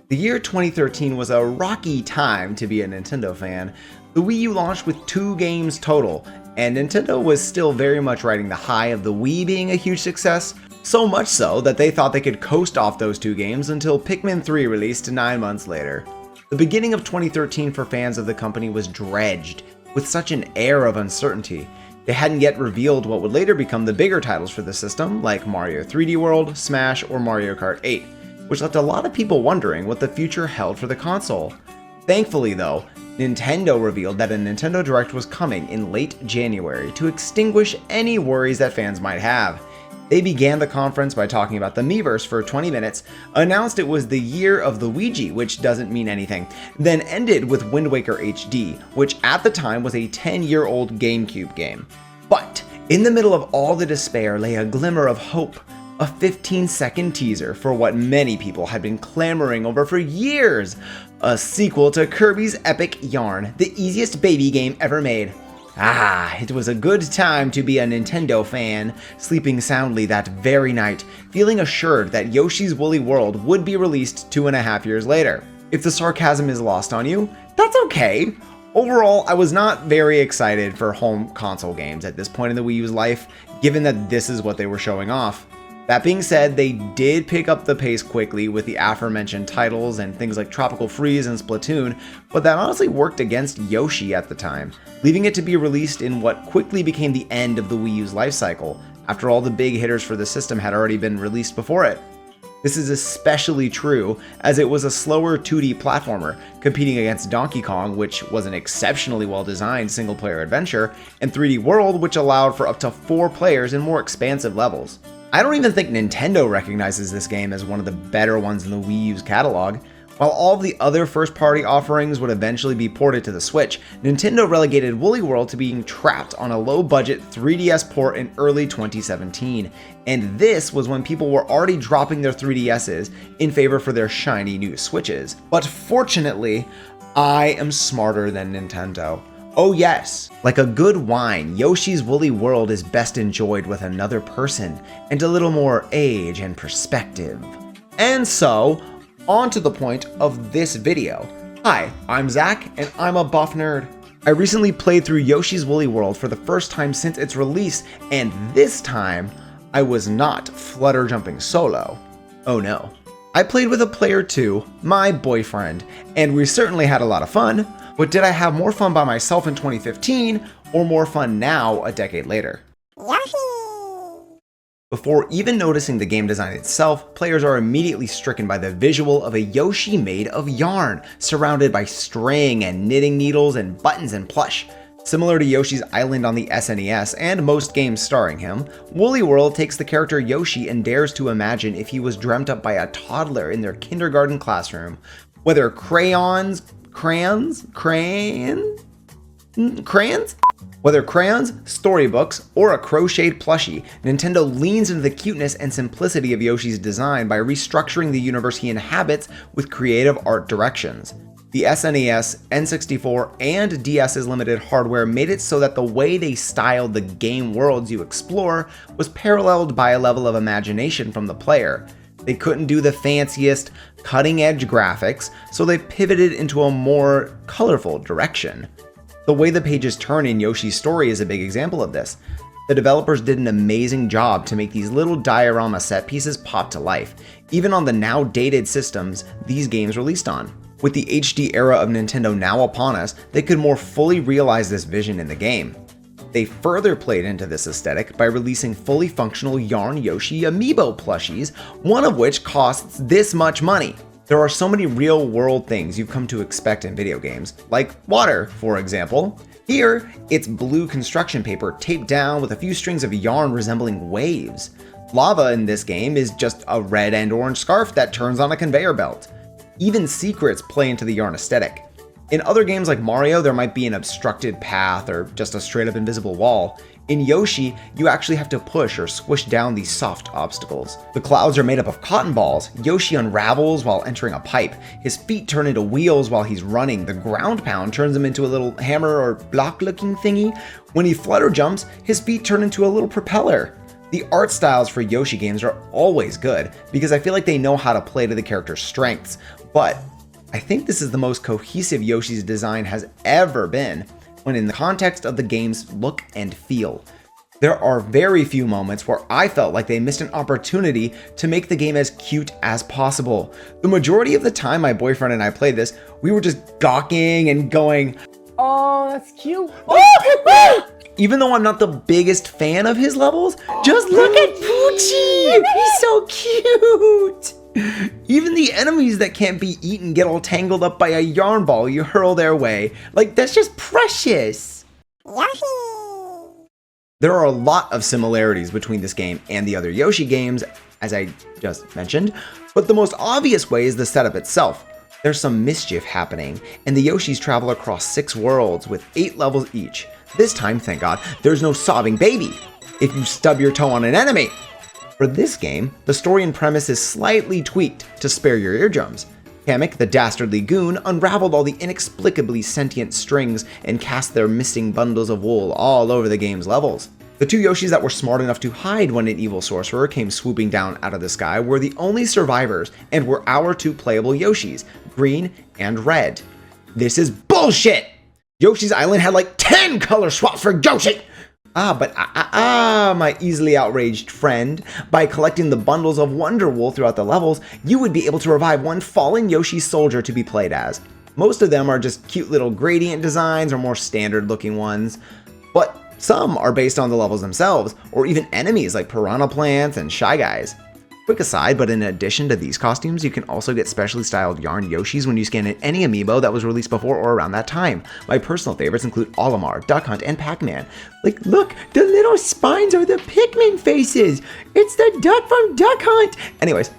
The year 2013 was a rocky time to be a Nintendo fan. The Wii U launched with 2 games total, and Nintendo was still very much riding the high of the Wii being a huge success, so much so that they thought they could coast off those 2 games until Pikmin 3 released 9 months later. The beginning of 2013 for fans of the company was dredged with such an air of uncertainty. They hadn't yet revealed what would later become the bigger titles for the system, like Mario 3D World, Smash, or Mario Kart 8. Which left a lot of people wondering what the future held for the console. Thankfully though, Nintendo revealed that a Nintendo Direct was coming in late January to extinguish any worries that fans might have. They began the conference by talking about the Miiverse for 20 minutes, announced it was the year of the Ouija, which doesn't mean anything, then ended with Wind Waker HD, which at the time was a 10-year-old GameCube game. But in the middle of all the despair lay a glimmer of hope. A 15-second teaser for what many people had been clamoring over for years, a sequel to Kirby's epic Yarn, the easiest baby game ever made. It was a good time to be a Nintendo fan, sleeping soundly that very night, feeling assured that Yoshi's Woolly World would be released 2.5 years later. If the sarcasm is lost on you, that's okay. Overall, I was not very excited for home console games at this point in the Wii U's life, given that this is what they were showing off. That being said, they did pick up the pace quickly with the aforementioned titles and things like Tropical Freeze and Splatoon, but that honestly worked against Yoshi at the time, leaving it to be released in what quickly became the end of the Wii U's life cycle, after all the big hitters for the system had already been released before it. This is especially true as it was a slower 2D platformer, competing against Donkey Kong, which was an exceptionally well-designed single-player adventure, and 3D World, which allowed for up to 4 players in more expansive levels. I don't even think Nintendo recognizes this game as one of the better ones in the Wii U's catalog. While all of the other first-party offerings would eventually be ported to the Switch, Nintendo relegated Woolly World to being trapped on a low-budget 3DS port in early 2017, and this was when people were already dropping their 3DSs in favor for their shiny new Switches. But fortunately, I am smarter than Nintendo. Oh yes, like a good wine, Yoshi's Woolly World is best enjoyed with another person and a little more age and perspective. And so, on to the point of this video. Hi, I'm Zack and I'm a buff nerd. I recently played through Yoshi's Woolly World for the first time since its release, and this time, I was not flutter jumping solo. Oh no. I played with a player too, my boyfriend, and we certainly had a lot of fun. But did I have more fun by myself in 2015, or more fun now a decade later? Yoshi! Before even noticing the game design itself, players are immediately stricken by the visual of a Yoshi made of yarn, surrounded by string and knitting needles and buttons and plush. Similar to Yoshi's Island on the SNES and most games starring him, Woolly World takes the character Yoshi and dares to imagine if he was dreamt up by a toddler in their kindergarten classroom. Whether crayons? Whether crayons, storybooks, or a crocheted plushie, Nintendo leans into the cuteness and simplicity of Yoshi's design by restructuring the universe he inhabits with creative art directions. The SNES, N64, and DS's limited hardware made it so that the way they styled the game worlds you explore was paralleled by a level of imagination from the player. They couldn't do the fanciest, cutting-edge graphics, so they pivoted into a more colorful direction. The way the pages turn in Yoshi's story is a big example of this. The developers did an amazing job to make these little diorama set pieces pop to life, even on the now dated systems these games released on. With the HD era of Nintendo now upon us, they could more fully realize this vision in the game. They further played into this aesthetic by releasing fully functional Yarn Yoshi amiibo plushies, one of which costs this much money. There are so many real-world things you've come to expect in video games, like water, for example. Here, it's blue construction paper taped down with a few strings of yarn resembling waves. Lava in this game is just a red and orange scarf that turns on a conveyor belt. Even secrets play into the yarn aesthetic. In other games like Mario, there might be an obstructed path or just a straight up invisible wall. In Yoshi, you actually have to push or squish down these soft obstacles. The clouds are made up of cotton balls. Yoshi unravels while entering a pipe. His feet turn into wheels while he's running. The ground pound turns him into a little hammer or block looking thingy. When he flutter jumps, his feet turn into a little propeller. The art styles for Yoshi games are always good because I feel like they know how to play to the character's strengths, But I think this is the most cohesive Yoshi's design has ever been when in the context of the game's look and feel. There are very few moments where I felt like they missed an opportunity to make the game as cute as possible. The majority of the time my boyfriend and I played this, we were just gawking and going, "Oh, that's cute." Even though I'm not the biggest fan of his levels, just look at Poochie! He's so cute! Even the enemies that can't be eaten get all tangled up by a yarn ball you hurl their way. Like, that's just precious! Yoshi! There are a lot of similarities between this game and the other Yoshi games, as I just mentioned, but the most obvious way is the setup itself. There's some mischief happening, and the Yoshis travel across 6 worlds with 8 levels each. This time, thank God, there's no sobbing baby if you stub your toe on an enemy. For this game, the story and premise is slightly tweaked to spare your eardrums. Kamek, the dastardly goon, unraveled all the inexplicably sentient strings and cast their missing bundles of wool all over the game's levels. The 2 Yoshis that were smart enough to hide when an evil sorcerer came swooping down out of the sky were the only survivors and were our 2 playable Yoshis, Green and Red. This is bullshit! Yoshi's Island had like 10 color swaps for Yoshi! My easily outraged friend. By collecting the bundles of Wonder Wool throughout the levels, you would be able to revive one fallen Yoshi soldier to be played as. Most of them are just cute little gradient designs or more standard looking ones, but some are based on the levels themselves, or even enemies like piranha plants and Shy Guys. Quick aside, but in addition to these costumes, you can also get specially styled yarn Yoshis when you scan in any amiibo that was released before or around that time. My personal favorites include Olimar, Duck Hunt, and Pac-Man. Like, look, the little spines are the Pikmin faces! It's the duck from Duck Hunt! Anyways,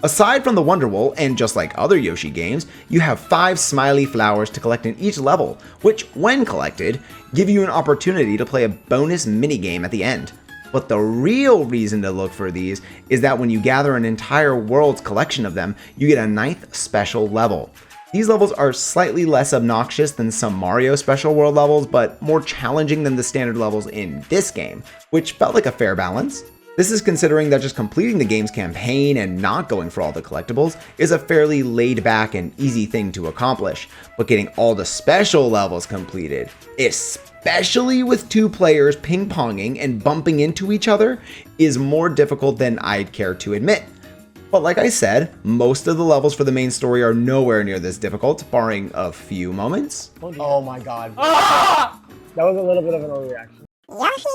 aside from the Wonder Wool, and just like other Yoshi games, you have 5 smiley flowers to collect in each level, which, when collected, give you an opportunity to play a bonus minigame at the end. But the real reason to look for these is that when you gather an entire world's collection of them, you get a 9th special level. These levels are slightly less obnoxious than some Mario special world levels, but more challenging than the standard levels in this game, which felt like a fair balance. This is considering that just completing the game's campaign and not going for all the collectibles is a fairly laid back and easy thing to accomplish, but getting all the special levels completed, especially with 2 players ping-ponging and bumping into each other, is more difficult than I'd care to admit. But like I said, most of the levels for the main story are nowhere near this difficult, barring a few moments. Oh my god. Ah! That was a little bit of an overreaction. Yoshi!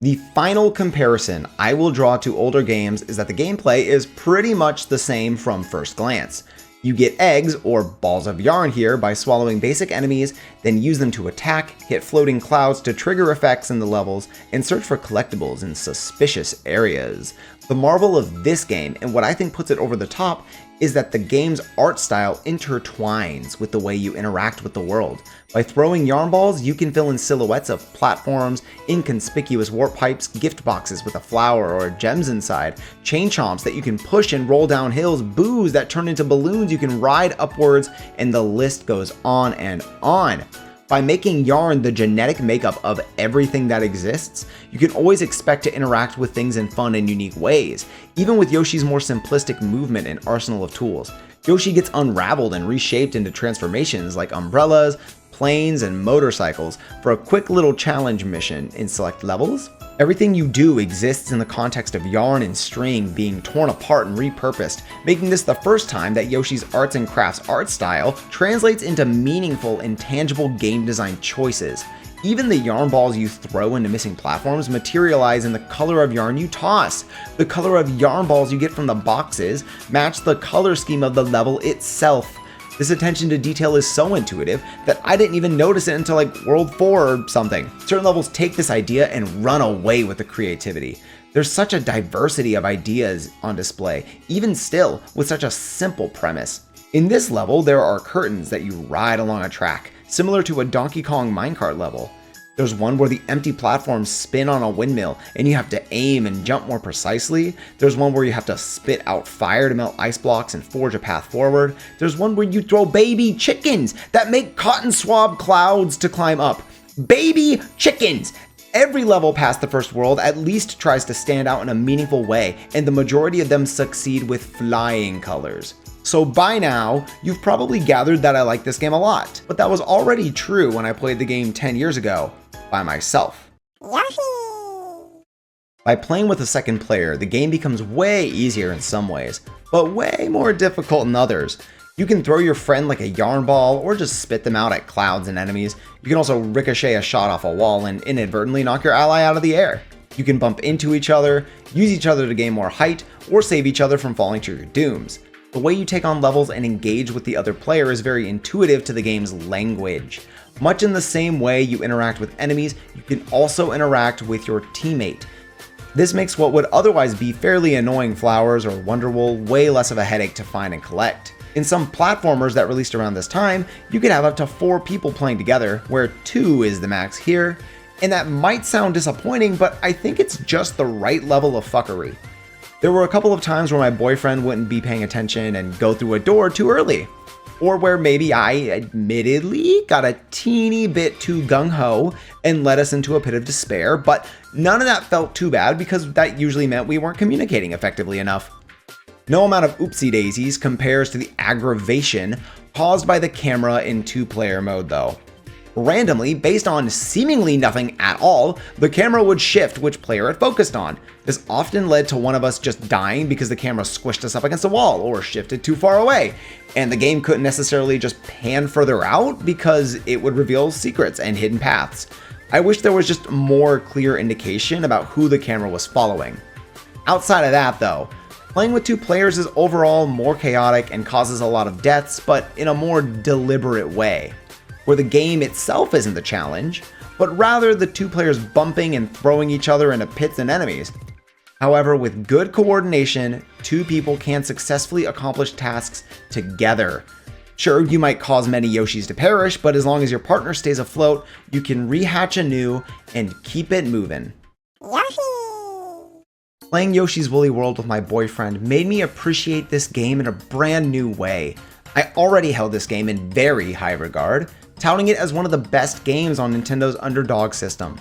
The final comparison I will draw to older games is that the gameplay is pretty much the same from first glance. You get eggs, or balls of yarn here, by swallowing basic enemies, then use them to attack, hit floating clouds to trigger effects in the levels, and search for collectibles in suspicious areas. The marvel of this game, and what I think puts it over the top, is that the game's art style intertwines with the way you interact with the world. By throwing yarn balls, you can fill in silhouettes of platforms, inconspicuous warp pipes, gift boxes with a flower or gems inside, chain chomps that you can push and roll down hills, boos that turn into balloons you can ride upwards, and the list goes on and on. By making yarn the genetic makeup of everything that exists, you can always expect to interact with things in fun and unique ways, even with Yoshi's more simplistic movement and arsenal of tools. Yoshi gets unraveled and reshaped into transformations like umbrellas, planes, and motorcycles for a quick little challenge mission in select levels. Everything you do exists in the context of yarn and string being torn apart and repurposed, making this the first time that Yoshi's arts and crafts art style translates into meaningful and tangible game design choices. Even the yarn balls you throw into missing platforms materialize in the color of yarn you toss. The color of yarn balls you get from the boxes match the color scheme of the level itself. This attention to detail is so intuitive that I didn't even notice it until like World 4 or something. Certain levels take this idea and run away with the creativity. There's such a diversity of ideas on display, even still with such a simple premise. In this level, there are curtains that you ride along a track, similar to a Donkey Kong minecart level. There's one where the empty platforms spin on a windmill and you have to aim and jump more precisely. There's one where you have to spit out fire to melt ice blocks and forge a path forward. There's one where you throw baby chickens that make cotton swab clouds to climb up. Baby chickens! Every level past the first world at least tries to stand out in a meaningful way, and the majority of them succeed with flying colors. So by now, you've probably gathered that I like this game a lot, but that was already true when I played the game 10 years ago by myself. Yoshi. By playing with a second player, the game becomes way easier in some ways, but way more difficult in others. You can throw your friend like a yarn ball or just spit them out at clouds and enemies. You can also ricochet a shot off a wall and inadvertently knock your ally out of the air. You can bump into each other, use each other to gain more height, or save each other from falling to your dooms. The way you take on levels and engage with the other player is very intuitive to the game's language. Much in the same way you interact with enemies, you can also interact with your teammate. This makes what would otherwise be fairly annoying flowers or Wonderwool way less of a headache to find and collect. In some platformers that released around this time, you could have up to 4 people playing together, where 2 is the max here, and that might sound disappointing, but I think it's just the right level of fuckery. There were a couple of times where my boyfriend wouldn't be paying attention and go through a door too early, or where maybe I admittedly got a teeny bit too gung-ho and led us into a pit of despair, but none of that felt too bad because that usually meant we weren't communicating effectively enough. No amount of oopsie daisies compares to the aggravation caused by the camera in 2-player mode though. Randomly, based on seemingly nothing at all, the camera would shift which player it focused on. This often led to one of us just dying because the camera squished us up against a wall or shifted too far away, and the game couldn't necessarily just pan further out because it would reveal secrets and hidden paths. I wish there was just more clear indication about who the camera was following. Outside of that though, playing with 2 players is overall more chaotic and causes a lot of deaths, but in a more deliberate way, where the game itself isn't the challenge, but rather the 2 players bumping and throwing each other into pits and enemies. However, with good coordination, 2 people can successfully accomplish tasks together. Sure, you might cause many Yoshis to perish, but as long as your partner stays afloat, you can rehatch anew and keep it moving. Yoshi. Playing Yoshi's Woolly World with my boyfriend made me appreciate this game in a brand new way. I already held this game in very high regard, touting it as one of the best games on Nintendo's Underdog system.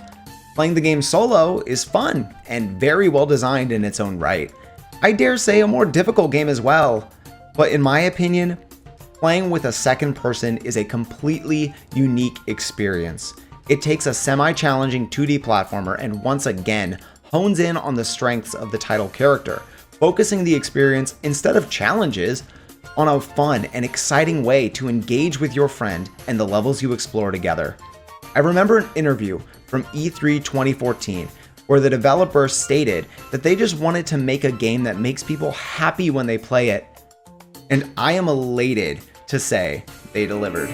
Playing the game solo is fun and very well designed in its own right. I dare say a more difficult game as well, but in my opinion, playing with a second person is a completely unique experience. It takes a semi-challenging 2D platformer and once again hones in on the strengths of the title character, focusing the experience instead of challenges on a fun and exciting way to engage with your friend and the levels you explore together. I remember an interview from E3 2014 where the developer stated that they just wanted to make a game that makes people happy when they play it, and I am elated to say they delivered.